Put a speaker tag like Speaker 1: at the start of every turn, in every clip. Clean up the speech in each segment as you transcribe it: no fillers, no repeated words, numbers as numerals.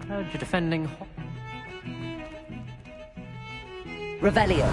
Speaker 1: Heard you're defending
Speaker 2: Revelio.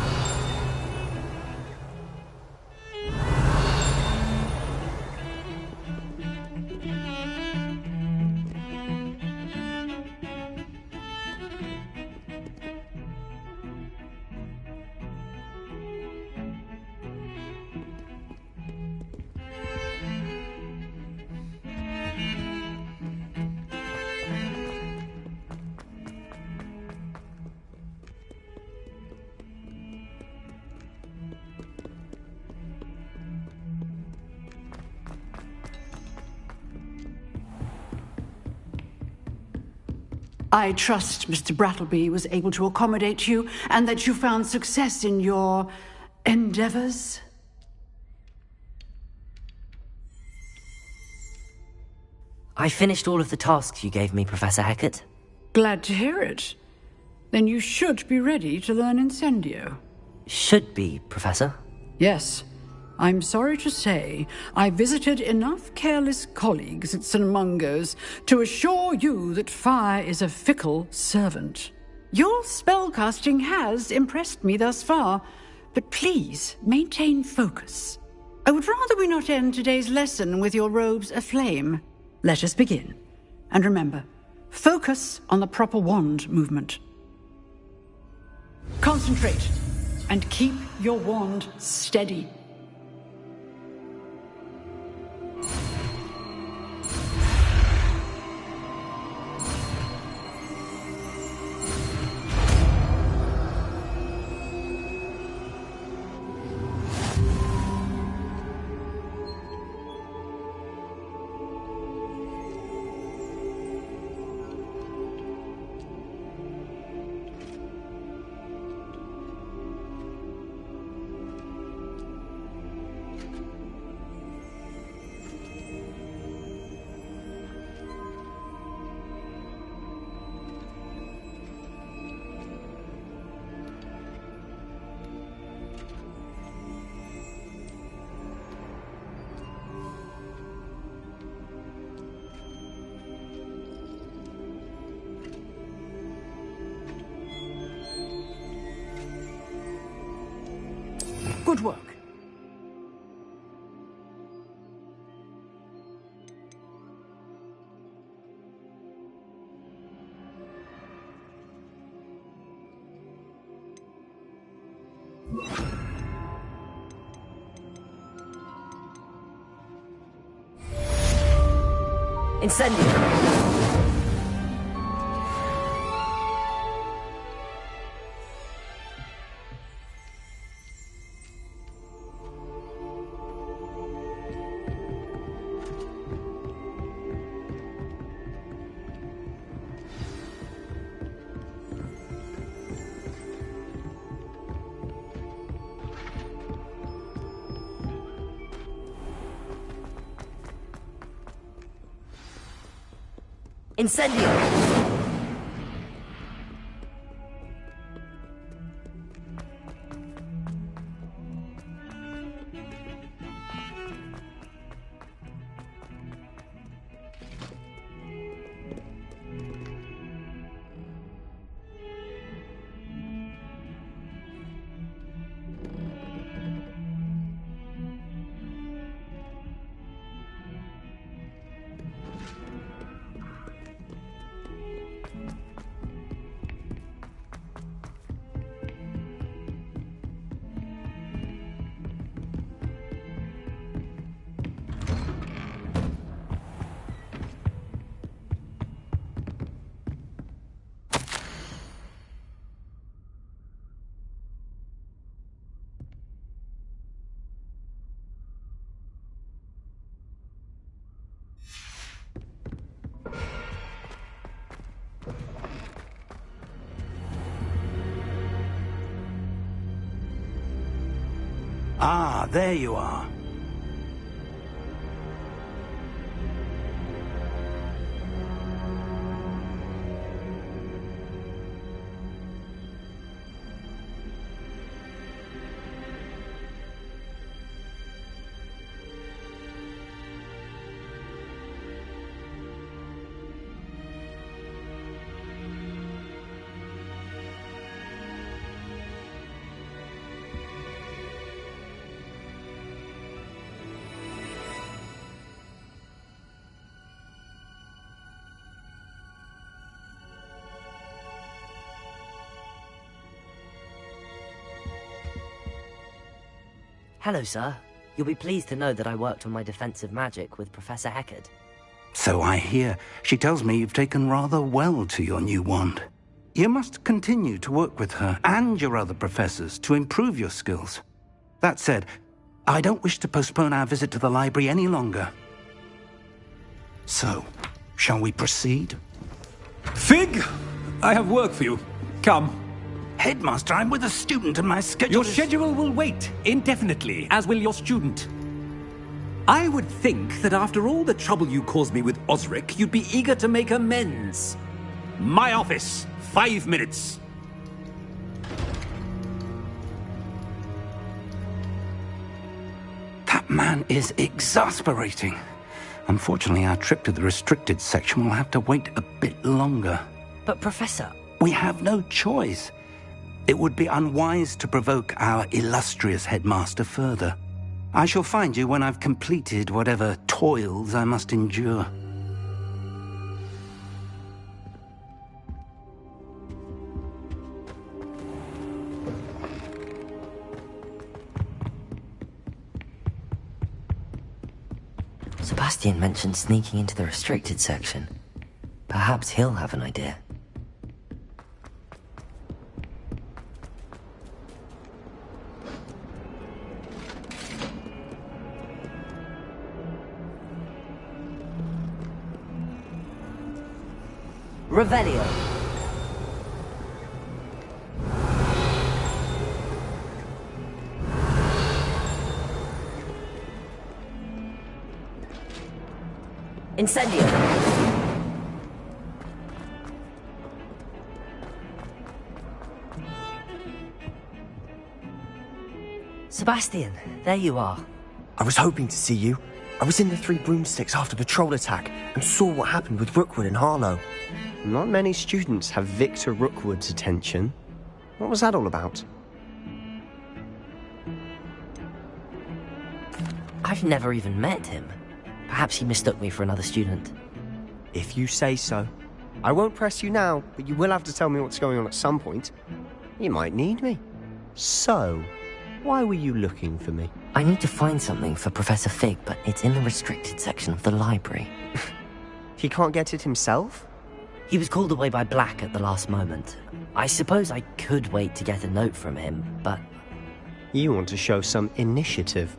Speaker 3: I trust Mr. Brattleby was able to accommodate you and that you found success in your endeavors.
Speaker 2: I finished all of the tasks you gave me, Professor Hecat.
Speaker 3: Glad to hear it. Then you should be ready to learn Incendio.
Speaker 2: Should be, Professor.
Speaker 3: Yes. I'm sorry to say, I visited enough careless colleagues at St. Mungo's to assure you that fire is a fickle servant. Your spellcasting has impressed me thus far, but please maintain focus. I would rather we not end today's lesson with your robes aflame. Let us begin. And remember, focus on the proper wand movement. Concentrate, and keep your wand steady. Good work.
Speaker 2: Incendio! Incendio!
Speaker 4: Ah, there you are.
Speaker 2: Hello, sir. You'll be pleased to know that I worked on my defensive magic with Professor Heckard.
Speaker 4: So I hear. She tells me you've taken rather well to your new wand. You must continue to work with her and your other professors to improve your skills. That said, I don't wish to postpone our visit to the library any longer. So, shall we proceed?
Speaker 1: Fig! I have work for you. Come.
Speaker 4: Headmaster, I'm with a student and my schedule
Speaker 1: Your schedule will wait indefinitely, as will your student. I would think that after all the trouble you caused me with Osric, you'd be eager to make amends. My office, 5 minutes.
Speaker 4: That man is exasperating. Unfortunately, our trip to the restricted section will have to wait a bit longer.
Speaker 2: But, Professor...
Speaker 4: We have no choice. It would be unwise to provoke our illustrious headmaster further. I shall find you when I've completed whatever toils I must endure.
Speaker 2: Sebastian mentioned sneaking into the restricted section. Perhaps he'll have an idea. Revelio. Incendio. Sebastian, there you are.
Speaker 5: I was hoping to see you. I was in the Three Broomsticks after patrol attack and saw what happened with Rookwood and Harlow.
Speaker 6: Not many students have Victor Rookwood's attention. What was that all about?
Speaker 2: I've never even met him. Perhaps he mistook me for another student.
Speaker 6: If you say so. I won't press you now, but you will have to tell me what's going on at some point. You might need me. So, why were you looking for me?
Speaker 2: I need to find something for Professor Fig, but it's in the restricted section of the library.
Speaker 6: He can't get it himself?
Speaker 2: He was called away by Black at the last moment. I suppose I could wait to get a note from him, but...
Speaker 6: You want to show some initiative.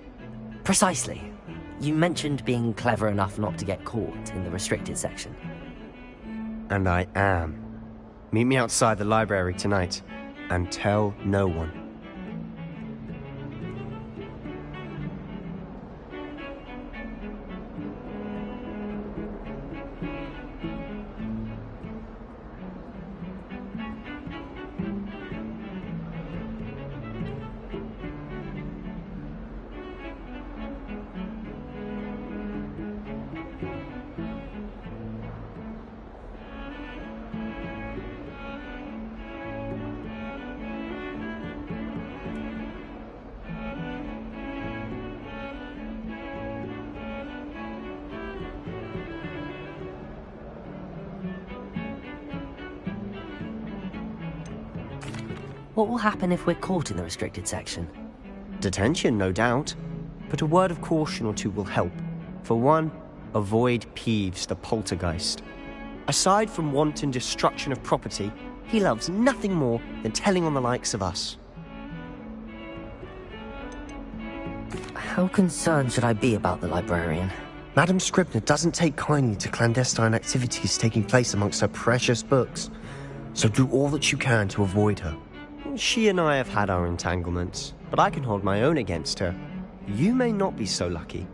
Speaker 2: Precisely. You mentioned being clever enough not to get caught in the restricted section.
Speaker 6: And I am. Meet me outside the library tonight, and tell no one.
Speaker 2: What will happen if we're caught in the restricted section?
Speaker 6: Detention, no doubt. But a word of caution or two will help. For one, avoid Peeves the poltergeist. Aside from wanton destruction of property, he loves nothing more than telling on the likes of us.
Speaker 2: How concerned should I be about the librarian?
Speaker 5: Madame Scribner doesn't take kindly to clandestine activities taking place amongst her precious books. So do all that you can to avoid her.
Speaker 6: She and I have had our entanglements, but I can hold my own against her. You may not be so lucky.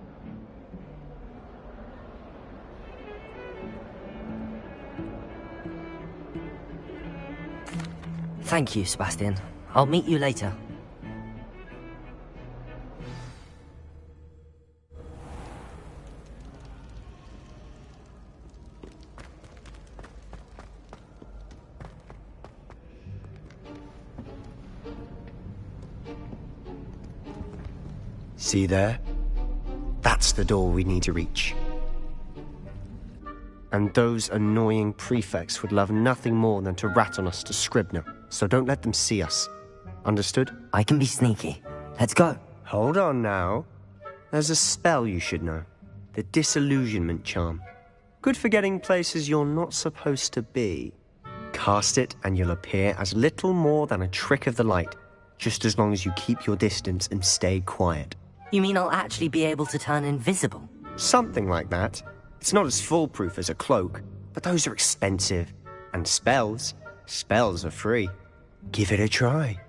Speaker 2: Thank you, Sebastian. I'll meet you later.
Speaker 6: See there? That's the door we need to reach. And those annoying prefects would love nothing more than to rat on us to Scribner, so don't let them see us. Understood?
Speaker 2: I can be sneaky. Let's go.
Speaker 6: Hold on now. There's a spell you should know. The Disillusionment Charm. Good for getting places you're not supposed to be. Cast it and you'll appear as little more than a trick of the light, just as long as you keep your distance and stay quiet.
Speaker 2: You mean I'll actually be able to turn invisible?
Speaker 6: Something like that. It's not as foolproof as a cloak, but those are expensive. And spells are free. Give it a try.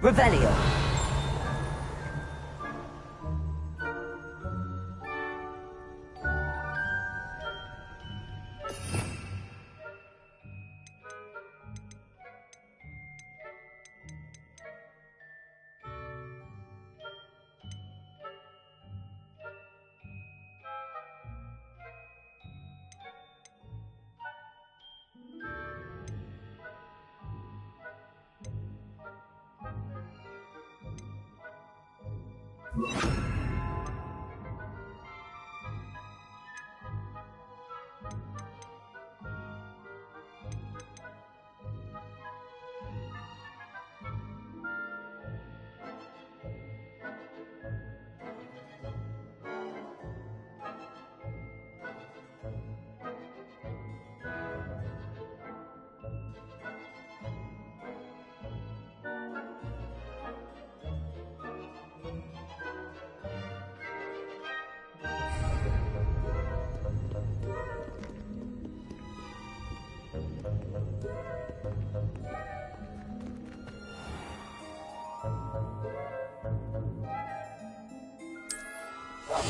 Speaker 2: Revelio.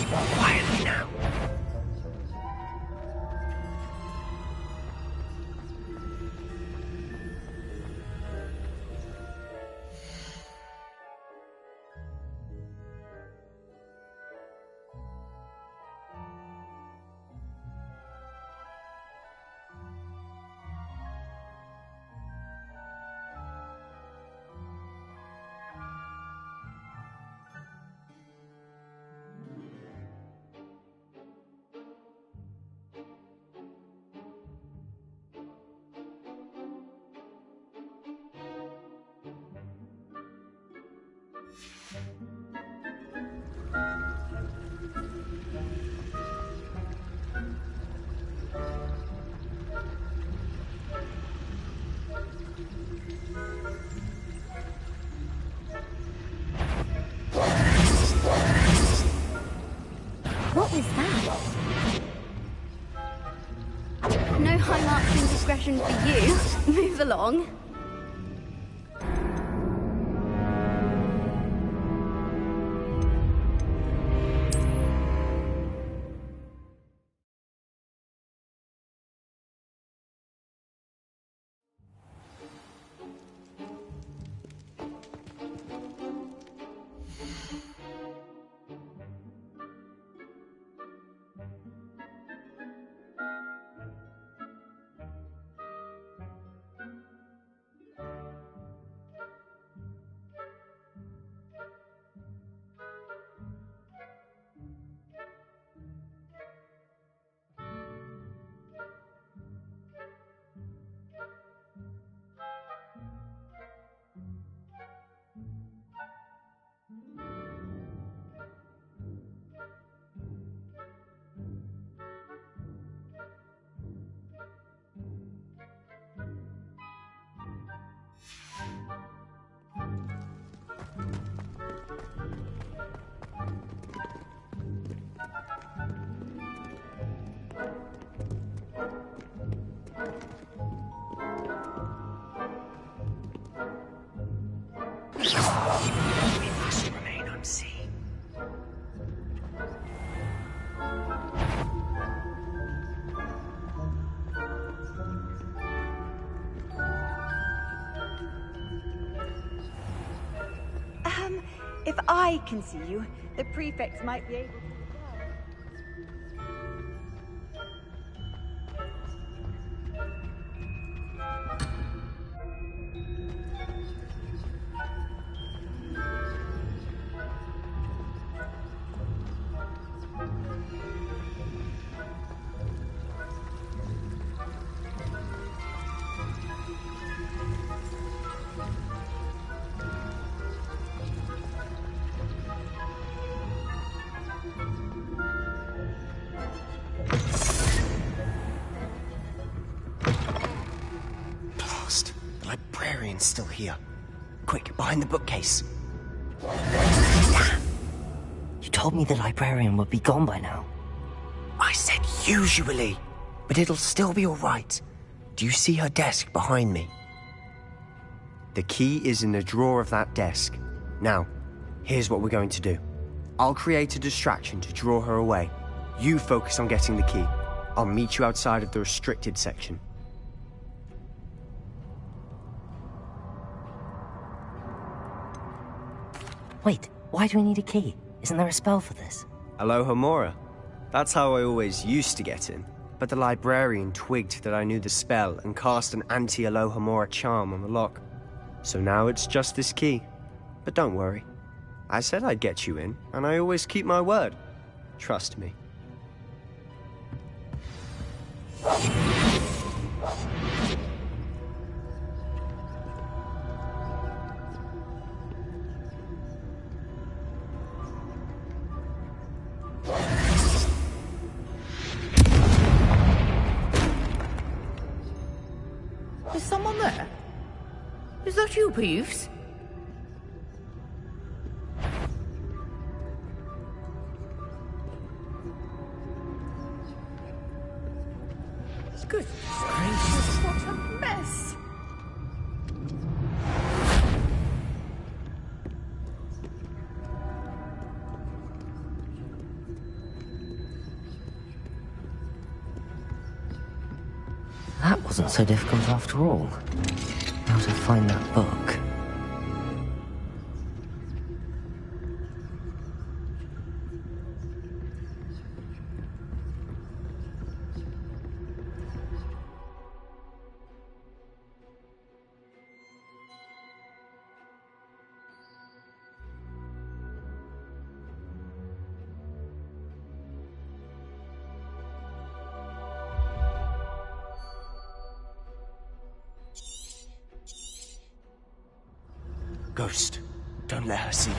Speaker 5: Quietly now.
Speaker 7: What was that? No high marks in discretion for you. Move along.
Speaker 8: If I can see you, the prefects might be able to.
Speaker 5: Still here. Quick, behind the bookcase. Damn!
Speaker 2: You told me the librarian would be gone by now.
Speaker 5: I said usually, but it'll still be alright. Do you see her desk behind me?
Speaker 6: The key is in the drawer of that desk. Now, here's what we're going to do. I'll create a distraction to draw her away. You focus on getting the key. I'll meet you outside of the restricted section.
Speaker 2: Wait, why do we need a key? Isn't there a spell for this?
Speaker 6: Alohomora. That's how I always used to get in. But the librarian twigged that I knew the spell and cast an anti-Alohomora charm on the lock. So now it's just this key. But don't worry. I said I'd get you in, and I always keep my word. Trust me.
Speaker 3: Is someone there? Is that you, Peeves? Good gracious, what a mess!
Speaker 2: That wasn't so difficult after all. How to find that book.
Speaker 6: Ghost, don't let her see you.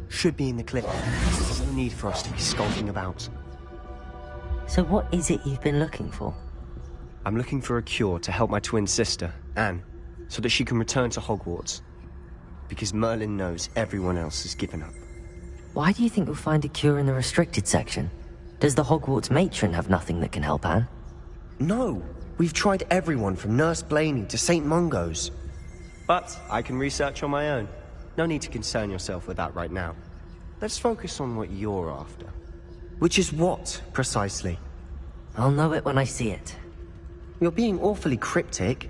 Speaker 6: Should be in the cliff. There's no need for us to be skulking about.
Speaker 2: So what is it you've been looking for?
Speaker 6: I'm looking for a cure to help my twin sister, Anne, so that she can return to Hogwarts. Because Merlin knows everyone else has given up.
Speaker 2: Why do you think you'll find a cure in the restricted section? Does the Hogwarts matron have nothing that can help Anne?
Speaker 5: No, we've tried everyone from Nurse Blaney to St. Mungo's.
Speaker 6: But I can research on my own. No need to concern yourself with that right now. Let's focus on what you're after.
Speaker 5: Which is what, precisely?
Speaker 2: I'll know it when I see it.
Speaker 5: You're being awfully cryptic.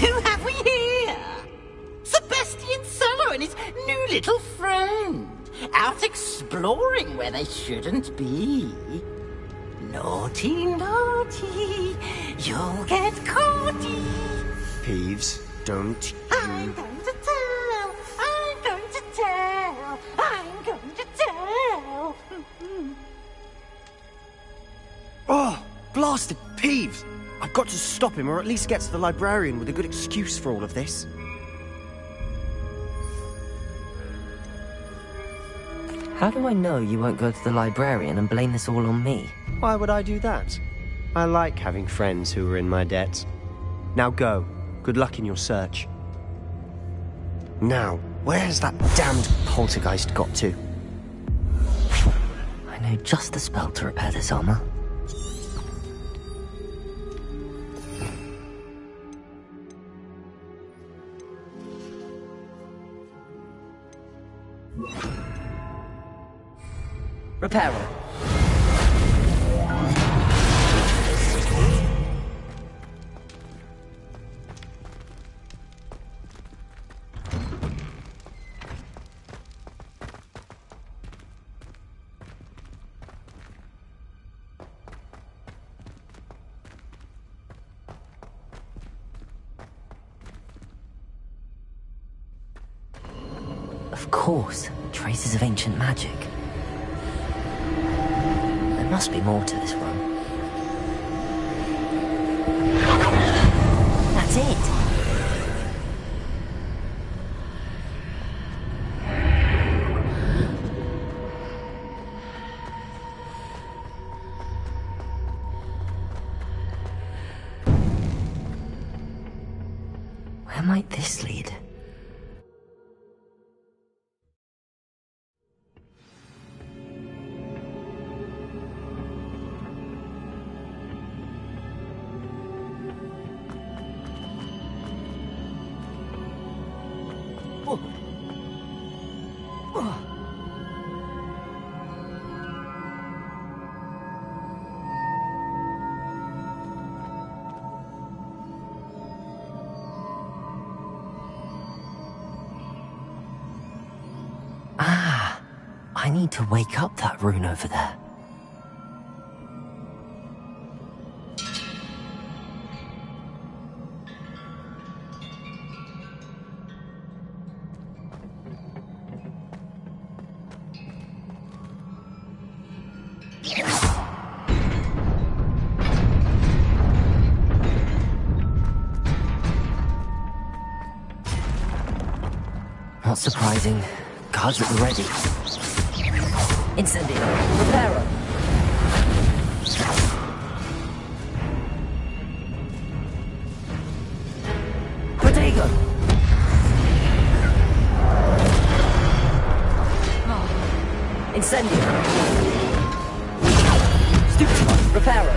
Speaker 9: Who have we here? Sebastian Cello and his new little friend, out exploring where they shouldn't be. Naughty, naughty, you'll get caughty.
Speaker 6: Peeves, don't you...
Speaker 9: I'm going to tell, I'm going to tell, I'm going to tell.
Speaker 6: Oh, blasted Peeves! I've got to stop him, or at least get to the librarian with a good excuse for all of this.
Speaker 2: How do I know you won't go to the librarian and blame this all on me?
Speaker 6: Why would I do that? I like having friends who are in my debt. Now go. Good luck in your search. Now, where has that damned poltergeist got to?
Speaker 2: I know just the spell to repair this armor. Repairer. Of course, traces of ancient magic. There must be more to this room. That's it. Where might this lead? I need to wake up that rune over there. Not surprising. Guards at the ready. Incendio. Reparo. Protego. Incendio. Stupefy. Reparo.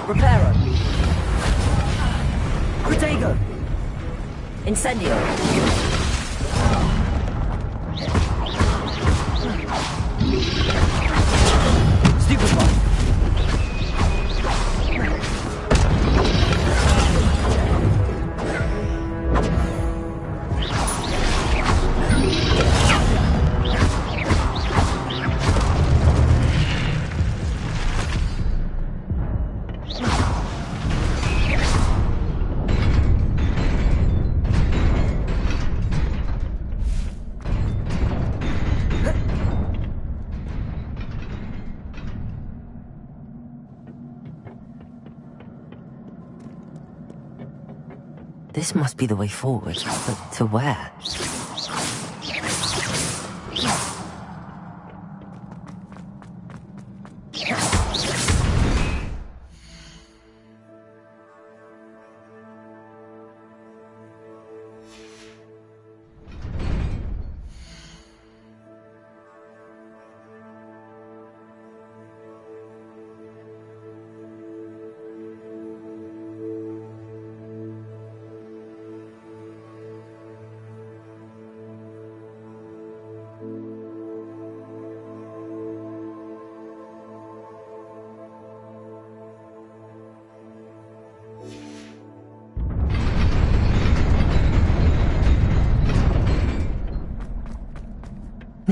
Speaker 2: Reparo. Protego. Incendio. Stupefy. This must be the way forward, but to where?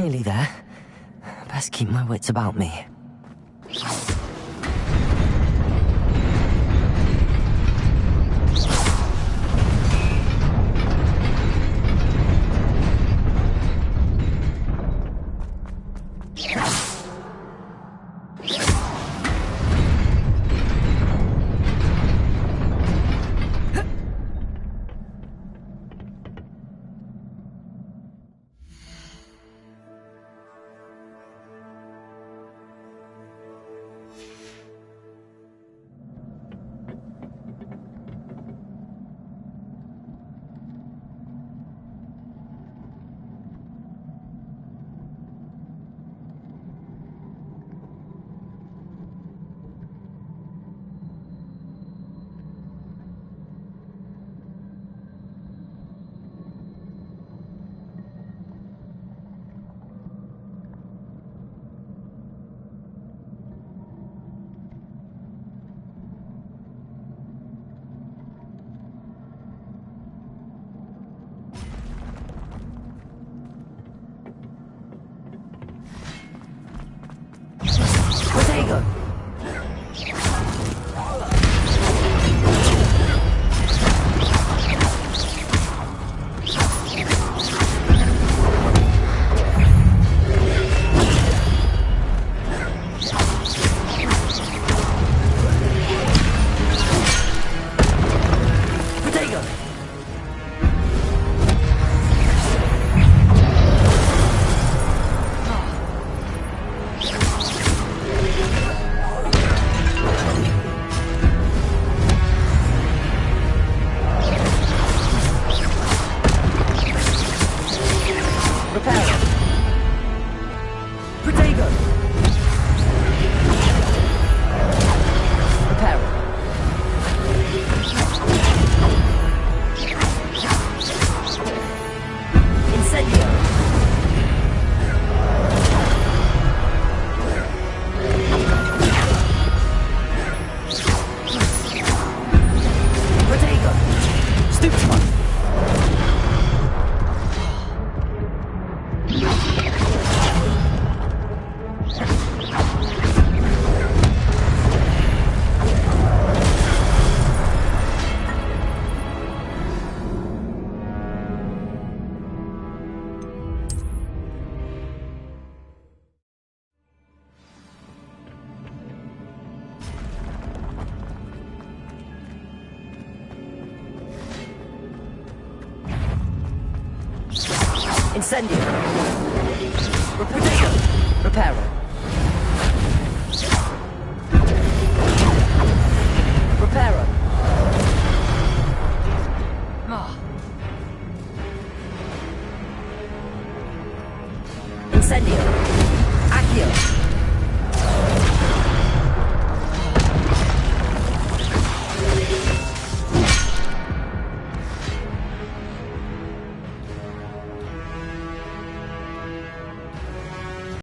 Speaker 2: Nearly there. Best keep my wits about me. Incendio. Reparo.